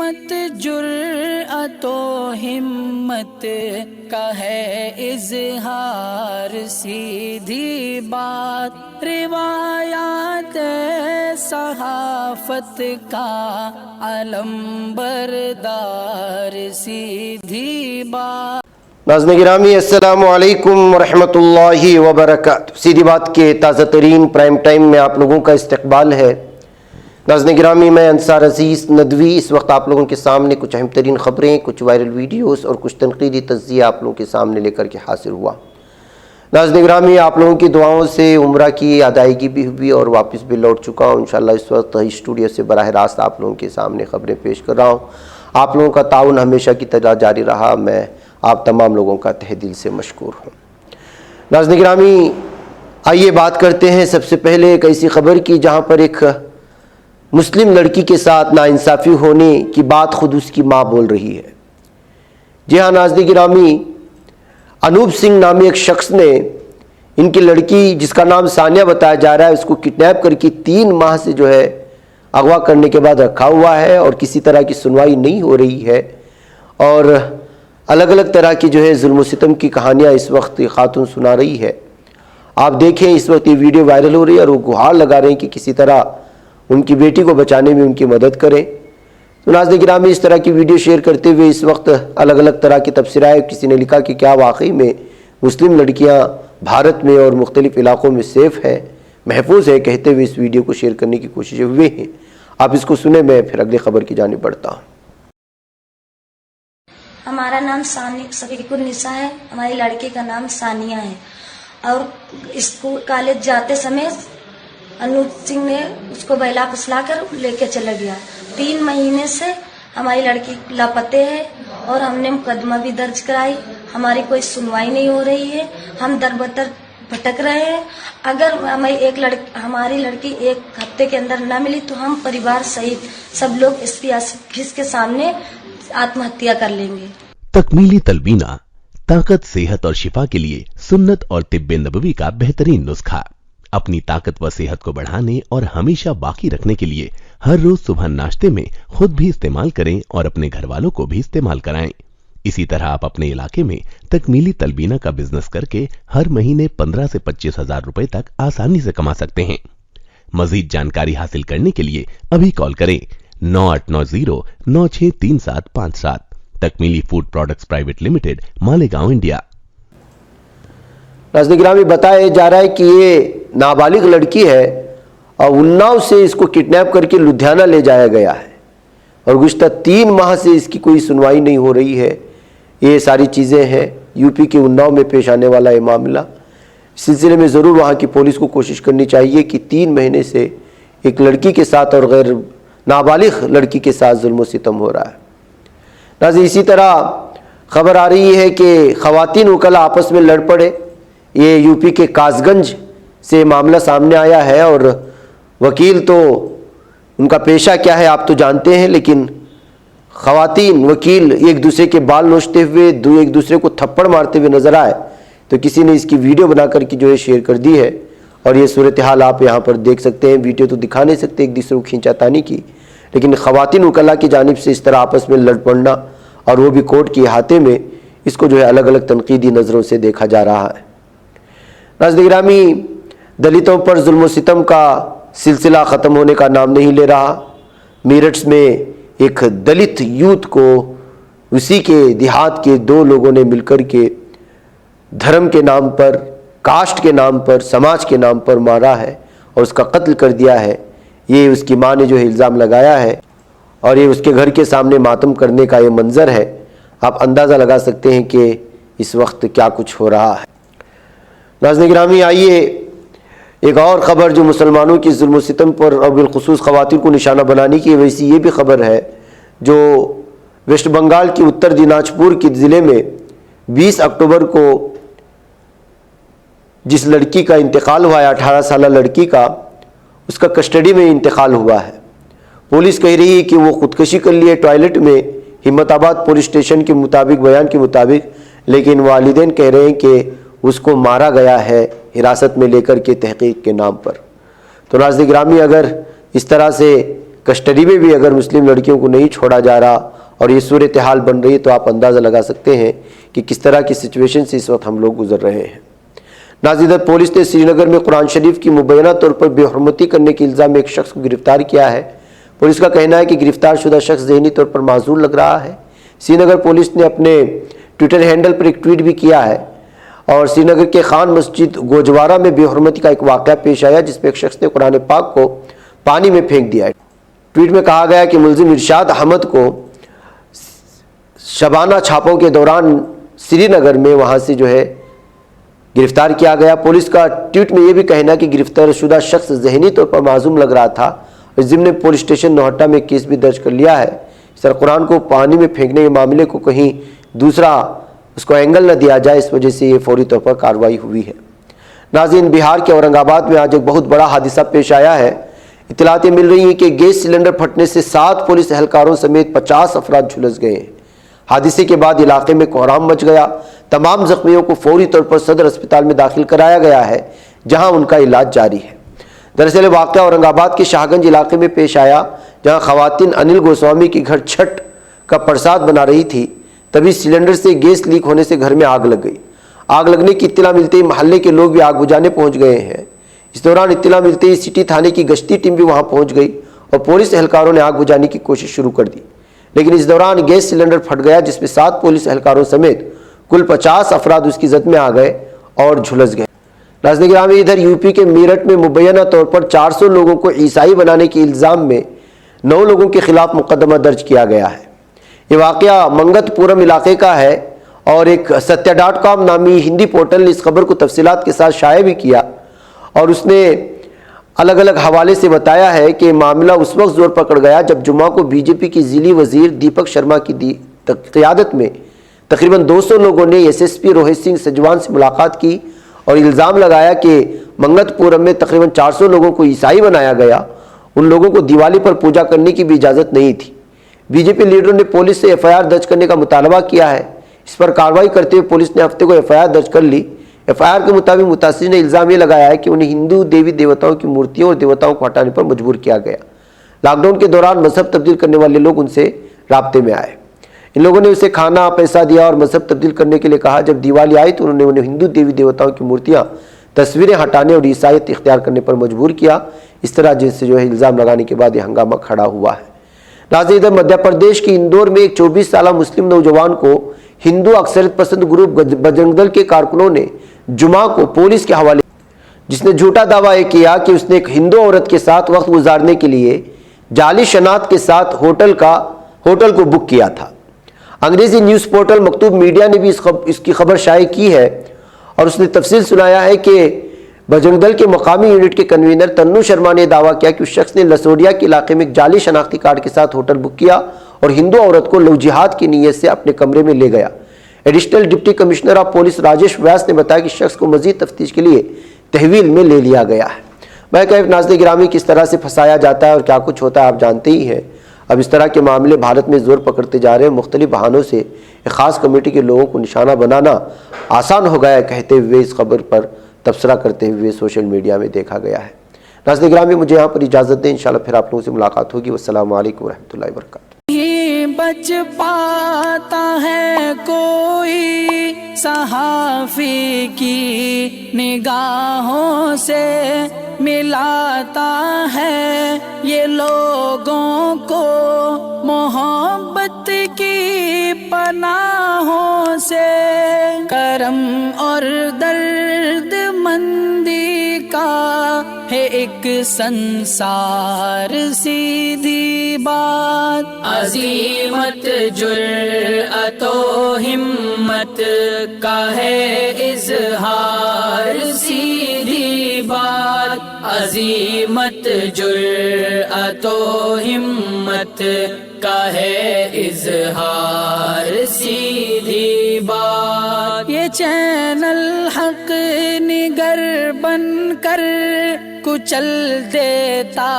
مت جرأت و ہمت کا ہے اظہار، سیدھی بات روایات صحافت کا علم بردار، سیدھی بات۔ ناظرین گرامی السلام علیکم ورحمۃ اللہ وبرکاتہ۔ سیدھی بات کے تازہ ترین پرائم ٹائم میں آپ لوگوں کا استقبال ہے۔ ناظرین گرامی میں انصار عزیز ندوی اس وقت آپ لوگوں کے سامنے کچھ اہم ترین خبریں، کچھ وائرل ویڈیوز اور کچھ تنقیدی تجزیہ آپ لوگوں کے سامنے لے کر کے حاضر ہوا۔ ناظرین گرامی آپ لوگوں کی دعاؤں سے عمرہ کی ادائیگی بھی ہوئی اور واپس بھی لوٹ چکا ہوں۔ انشاءاللہ اس وقت اسٹوڈیو سے براہ راست آپ لوگوں کے سامنے خبریں پیش کر رہا ہوں۔ آپ لوگوں کا تعاون ہمیشہ کی طرح جاری رہا، میں آپ تمام لوگوں کا تہ دل سے مشکور ہوں۔ ناظرین گرامی آئیے بات کرتے ہیں سب سے پہلے ایک ایسی خبر کی جہاں پر ایک مسلم لڑکی کے ساتھ ناانصافی ہونے کی بات خود اس کی ماں بول رہی ہے۔ جی ہاں ناظرین گرامی، انوپ سنگھ نامی ایک شخص نے ان کی لڑکی جس کا نام ثانیہ بتایا جا رہا ہے، اس کو کڈنیپ کر کے 3 ماہ سے جو ہے اغوا کرنے کے بعد رکھا ہوا ہے اور کسی طرح کی سنوائی نہیں ہو رہی ہے، اور الگ الگ طرح کی جو ہے ظلم و ستم کی کہانیاں اس وقت یہ خاتون سنا رہی ہے۔ آپ دیکھیں اس وقت یہ ویڈیو وائرل ہو رہی ہے اور وہ گہار لگا رہے ہیں کہ کسی طرح ان کی بیٹی کو بچانے میں ان کی مدد کریں۔ تو ناظرین گرامی اس طرح کی ویڈیو شیئر کرتے ہوئے اس وقت الگ الگ طرح کی تبصرہ ہے۔ کسی نے لکھا کہ کیا واقعی میں مسلم لڑکیاں بھارت میں اور مختلف علاقوں میں سیف ہیں، محفوظ ہے، کہتے ہوئے اس ویڈیو کو شیئر کرنے کی کوششیں ہوئے ہیں۔ آپ اس کو سنیں، میں پھر اگلی خبر کی جانب بڑھتا ہوں۔ ہمارا نام صفیق النساء ہے، ہماری لڑکی کا نام ثانیہ ہے، اور اسکول کالج جاتے سمے انوپ سنگھ نے اس کو بہلا پھسلا کر لے کے چلا گیا۔ 3 مہینے سے ہماری لڑکی لاپتے ہے اور ہم نے مقدمہ بھی درج کرائی، ہماری کوئی سنوائی نہیں ہو رہی ہے، ہم در بدر بھٹک رہے ہیں۔ اگر ہماری لڑکی 1 ہفتے کے اندر نہ ملی تو ہم پریوار سہیت سب لوگ اس کے سامنے آتم ہتیا کر لیں گے۔ تکمیلی تلبینہ طاقت، صحت اور شفا کے لیے سنت اور طب نبوی کا بہترین نسخہ۔ اپنی طاقت و صحت کو بڑھانے اور ہمیشہ باقی رکھنے کے لیے ہر روز صبح ناشتے میں خود بھی استعمال کریں اور اپنے گھر والوں کو بھی استعمال کرائیں۔ اسی طرح آپ اپنے علاقے میں تکمیلی تلبینہ کا بزنس کر کے ہر مہینے 15 سے 25 ہزار روپے تک آسانی سے کما سکتے ہیں۔ مزید جانکاری حاصل کرنے کے لیے ابھی کال کریں 9890963757۔ تکمیلی food products private limited, Malegaon, India. ناظرین گرامی بتایا جا رہا ہے کہ یہ نابالغ لڑکی ہے اور اناؤ سے اس کو کڈنیپ کر کے لدھیانہ لے جایا گیا ہے اور گزشتہ 3 ماہ سے اس کی کوئی سنوائی نہیں ہو رہی ہے۔ یہ ساری چیزیں ہیں یو پی کے اناؤ میں پیش آنے والا یہ معاملہ۔ اس سلسلے میں ضرور وہاں کی پولیس کو کوشش کرنی چاہیے کہ 3 مہینے سے ایک لڑکی کے ساتھ اور غیر نابالغ لڑکی کے ساتھ ظلم و ستم ہو رہا ہے۔ ناظرین اسی طرح خبر آ رہی ہے کہ خواتین وکلا آپس میں لڑ پڑے۔ یہ یو پی کے کاس گنج سے معاملہ سامنے آیا ہے اور وکیل تو ان کا پیشہ کیا ہے آپ تو جانتے ہیں، لیکن خواتین وکیل ایک دوسرے کے بال نوچتے ہوئے ایک دوسرے کو تھپڑ مارتے ہوئے نظر آئے تو کسی نے اس کی ویڈیو بنا کر کے جو ہے شیئر کر دی ہے، اور یہ صورتحال آپ یہاں پر دیکھ سکتے ہیں۔ ویڈیو تو دکھا نہیں سکتے ایک دوسرے کو کھینچا تانی کی، لیکن خواتین وکلا کی جانب سے اس طرح آپس میں لڑ پڑنا اور وہ بھی کورٹ کے احاطے میں، اس کو جو ہے الگ الگ تنقیدی نظروں سے دیکھا جا رہا ہے۔ ناظرین گرامی دلتوں پر ظلم و ستم کا سلسلہ ختم ہونے کا نام نہیں لے رہا۔ میرٹھ میں ایک دلت یوتھ کو اسی کے دیہات کے 2 لوگوں نے مل کر کے دھرم کے نام پر، کاسٹ کے نام پر، سماج کے نام پر مارا ہے اور اس کا قتل کر دیا ہے۔ یہ اس کی ماں نے جو ہے الزام لگایا ہے اور یہ اس کے گھر کے سامنے ماتم کرنے کا یہ منظر ہے۔ آپ اندازہ لگا سکتے ہیں کہ اس وقت کیا کچھ ہو رہا ہے۔ ناظرین گرامی آئیے ایک اور خبر جو مسلمانوں کی ظلم و ستم پر اور بالخصوص خواتین کو نشانہ بنانے کی، ویسی یہ بھی خبر ہے جو ویسٹ بنگال کی اتر دیناجپور کے ضلع میں 20 اکتوبر کو جس لڑکی کا انتقال ہوا ہے، 18 سالہ لڑکی کا، اس کا کسٹڈی میں انتقال ہوا ہے۔ پولیس کہہ رہی ہے کہ وہ خودکشی کر لیے ٹوائلٹ میں، ہمت آباد پولیس اسٹیشن کے مطابق، بیان کے مطابق، لیکن والدین کہہ رہے ہیں کہ اس کو مارا گیا ہے حراست میں لے کر کے تحقیق کے نام پر۔ تو ناظرین گرامی اگر اس طرح سے کسٹڈی میں بھی اگر مسلم لڑکیوں کو نہیں چھوڑا جا رہا اور یہ صورتحال بن رہی ہے تو آپ اندازہ لگا سکتے ہیں کہ کس طرح کی سچویشن سے اس وقت ہم لوگ گزر رہے ہیں۔ ناظرین، پولیس نے سری نگر میں قرآن شریف کی مبینہ طور پر بے حرمتی کرنے کے الزام میں ایک شخص کو گرفتار کیا ہے۔ پولیس کا کہنا ہے کہ گرفتار شدہ شخص ذہنی طور پر معذور لگ رہا ہے۔ سری نگر پولیس نے اپنے ٹویٹر ہینڈل پر ایک ٹویٹ بھی کیا ہے اور سری نگر کے خان مسجد گوجوارہ میں بے حرمتی کا ایک واقعہ پیش آیا جس میں ایک شخص نے قرآن پاک کو پانی میں پھینک دیا ہے۔ ٹویٹ میں کہا گیا کہ ملزم ارشاد احمد کو شبانہ چھاپوں کے دوران سری نگر میں وہاں سے جو ہے گرفتار کیا گیا۔ پولیس کا ٹویٹ میں یہ بھی کہنا کہ گرفتار شدہ شخص ذہنی طور پر معذور لگ رہا تھا اور ضمن پولیس اسٹیشن نوہٹا میں کیس بھی درج کر لیا ہے۔ اس طرح قرآن کو پانی میں پھینکنے کے معاملے کو کہیں دوسرا اس کو اینگل نہ دیا جائے، اس وجہ سے یہ فوری طور پر کارروائی ہوئی ہے۔ ناظرین، بہار کے اورنگ آباد میں آج ایک بہت بڑا حادثہ پیش آیا ہے۔ اطلاعاتیں مل رہی ہیں کہ گیس سلنڈر پھٹنے سے 7 پولیس اہلکاروں سمیت 50 افراد جھلس گئے ہیں۔ حادثے کے بعد علاقے میں کوہرام مچ گیا۔ تمام زخمیوں کو فوری طور پر صدر اسپتال میں داخل کرایا گیا ہے جہاں ان کا علاج جاری ہے۔ دراصل واقعہ اورنگ آباد کے شاہ گنج علاقے میں پیش آیا جہاں خواتین انل گوسوامی کی گھر چھٹ کا پرساد بنا رہی تھی، تبھی سلنڈر سے گیس لیک ہونے سے گھر میں آگ لگ گئی۔ آگ لگنے کی اطلاع ملتے ہی محلے کے لوگ بھی آگ بجھانے پہنچ گئے ہیں۔ اس دوران اطلاع ملتے ہی سٹی تھانے کی گشتی ٹیم بھی وہاں پہنچ گئی اور پولیس اہلکاروں نے آگ بجھانے کی کوشش شروع کر دی، لیکن اس دوران گیس سلنڈر پھٹ گیا جس میں 7 پولیس اہلکاروں سمیت کل 50 افراد اس کی زد میں آ گئے اور جھلس گئے۔ ناظرین گرامی، ادھر یوپی کے میرٹھ میں مبینہ طور پر 400 لوگوں کو عیسائی بنانے کے الزام میں 9 لوگوں کے خلاف مقدمہ درج کیا گیا ہے۔ یہ واقعہ منگت پورم علاقے کا ہے اور ایک ستیہ.com نامی ہندی پورٹل نے اس خبر کو تفصیلات کے ساتھ شائع بھی کیا اور اس نے الگ الگ حوالے سے بتایا ہے کہ معاملہ اس وقت زور پکڑ گیا جب جمعہ کو بی جے پی کی ضلعی وزیر دیپک شرما کی قیادت میں تقریباً 200 لوگوں نے S S P Rohit Singh Sajwan سے ملاقات کی اور الزام لگایا کہ منگت پورم میں تقریباً 400 لوگوں کو عیسائی بنایا گیا۔ ان لوگوں کو دیوالی پر پوجا کرنے کی بھی اجازت نہیں تھی۔ بی جے پی لیڈروں نے پولیس سے ایف آئی آر درج کرنے کا مطالبہ کیا ہے۔ اس پر کارروائی کرتے ہوئے پولیس نے ہفتے کو ایف آئی آر درج کر لی۔ ایف آئی آر کے مطابق متاثرین نے الزام یہ لگایا ہے کہ انہیں ہندو دیوی دیوتاؤں کی مورتیوں اور دیوتاؤں کو ہٹانے پر مجبور کیا گیا۔ لاک ڈاؤن کے دوران مذہب تبدیل کرنے والے لوگ ان سے رابطے میں آئے۔ ان لوگوں نے اسے کھانا پیسہ دیا اور مذہب تبدیل کرنے کے لیے کہا۔ جب دیوالی آئی تو انہوں نے انہیں ہندو دیوی دیوتاؤں کی مورتیاں، تصویریں ہٹانے اور عیسائیت اختیار کرنے پر مجبور کیا۔ اس طرح جن سے جو ہے الزام لگانے کے بعد یہ ہنگامہ کھڑا ہوا ہے۔ ناظرین، ادھر مدھیہ پردیش کے اندور میں ایک 24 سالہ مسلم نوجوان کو ہندو اکثریت پسند گروپ بجرنگ دل کے کارکنوں نے جمعہ کو پولیس کے حوالے، جس نے جھوٹا دعویٰ کیا کہ اس نے ایک ہندو عورت کے ساتھ وقت گزارنے کے لیے جعلی شناخت کے ساتھ ہوٹل کو بک کیا تھا۔ انگریزی نیوز پورٹل مکتوب میڈیا نے بھی اس کی خبر شائع کی ہے اور اس نے تفصیل سنایا ہے کہ بجرنگ دل کے مقامی یونٹ کے کنوینر تنو شرما نے دعویٰ کیا کہ اس شخص نے لسوڈیا کے علاقے میں ایک جعلی شناختی کارڈ کے ساتھ ہوٹل بک کیا اور ہندو عورت کو لو جہاد کی نیت سے اپنے کمرے میں لے گیا۔ Additional deputy commissioner of police Rajesh Vyas نے بتایا کہ شخص کو مزید تفتیش کے لیے تحویل میں لے لیا گیا ہے۔ میں کہا ناظرین گرامی، کس طرح سے پھنسایا جاتا ہے اور کیا کچھ ہوتا ہے آپ جانتے ہی ہیں۔ اب اس طرح کے معاملے بھارت میں زور پکڑتے جا رہے ہیں۔ مختلف بہانوں سے ایک خاص کمیٹی کے لوگوں کو نشانہ بنانا آسان ہو گیا ہے کہتے ہوئے اس خبر پر تبصرہ کرتے ہوئے سوشل میڈیا میں دیکھا گیا ہے۔ ناظرین گرامی، مجھے یہاں پر اجازت دیں، انشاءاللہ پھر آپ لوگوں سے ملاقات ہوگی۔ والسلام علیکم ورحمۃ اللہ وبرکاتہ۔ بچ پاتا ہے کوئی صحافی کی نگاہوں سے، ملاتا ہے یہ لوگوں کو محبت کی پناہوں سے۔ کرم اور درد مندی کا ہے ایک سنسار، سیدھی بات عظیمت جرأت و ہمت کا ہے اظہار، سیدھی بات عظیمت جرأت و ہمت کا ہے اظہار، سیدھی بات۔ یہ چینل حق نگر بن کر کچل دیتا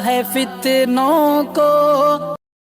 ہے فتنوں کو۔